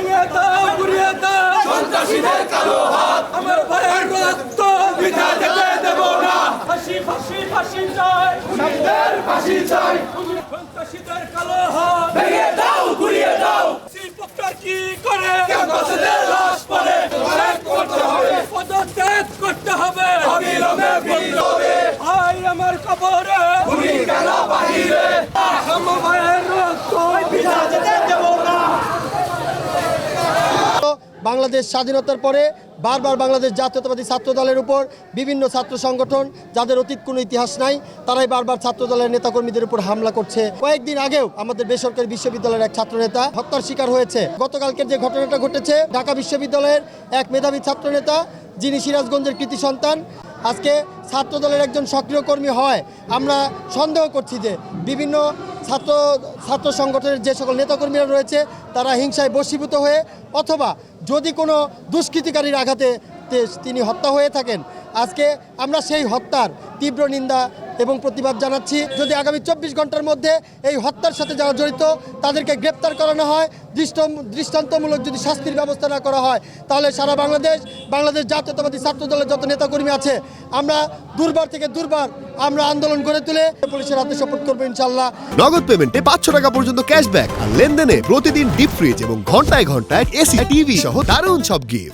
ভেঙে দাও, ঘুরিয়ে দাও সন্ত্রাসীদের কালো হাত। আমার ভাইয়ের রক্ত বৃথা যেতে দেব না। ফাঁসি ফাঁসি ফাঁসি চাই, খুনিদের ফাঁসি চাই। সন্ত্রাসীদের কালো হাত ভেঙে দাও, ঘুরিয়ে দাও। শিল্পকটা কি করে ক্যাম্পাসের লাশ পড়ে পদত্যাগ করতে হবে, পদত্যাগ করতে হবে অবিলম্বে বিলম্বে। ভাই আমার কবরে খুনি কেন বাহিরে, আমার ভাইয়ের রক্ত বৃথা যেতে দেব না। বাংলাদেশ স্বাধীনতার পরে বারবার বাংলাদেশ জাতীয়তাবাদী ছাত্র দলের উপর বিভিন্ন ছাত্র সংগঠন যাদের অতীত কোনো ইতিহাস নাই তারাই বারবার ছাত্র দলের নেতাকর্মীদের উপর হামলা করছে। কয়েকদিন আগেও আমাদের বেসরকারি বিশ্ববিদ্যালয়ের এক ছাত্রনেতা হত্যার শিকার হয়েছে। গতকালকের যে ঘটনাটা ঘটেছে, ঢাকা বিশ্ববিদ্যালয়ের এক মেধাবী ছাত্রনেতা যিনি সিরাজগঞ্জের কৃতি সন্তান, আজকে ছাত্র দলের একজন সক্রিয় কর্মী হয়। আমরা সন্দেহ করছি যে বিভিন্ন ছাত্র সংগঠনের যে সকল নেতাকর্মীরা রয়েছে তারা হিংসায় বশীভূত হয়ে অথবা যদি কোনো দুষ্কৃতিকারীর আঘাতে তিনি হত্যা হয়ে থাকেন, আজকে আমরা সেই হত্যার তীব্র নিন্দা এবং প্রতিবাদ জানাচ্ছি। যদি আগামী 24 ঘন্টার মধ্যে এই হত্যার সাথে যারা জড়িত তাদেরকে গ্রেপ্তার করানো হয়, দৃষ্টান্তমূলক যদি শাস্তির ব্যবস্থা না করা হয়, তাহলে সারা বাংলাদেশ জাতীয়তাবাদী ছাত্র দলের যত নেতাকর্মী আছে আমরা দুর্বার থেকে দুর্বার আমরা আন্দোলন গড়ে তুলে পুলিশের হাতে সোপর্দ করবো ইনশাল্লাহ। নগদ পেমেন্টে 500 টাকা পর্যন্ত ক্যাশব্যাক আর লেনদেনে প্রতিদিন ডিপ ফ্রিজ এবং ঘন্টায় ঘন্টায় এসি টিভি সহ দারুণ সব গিফট।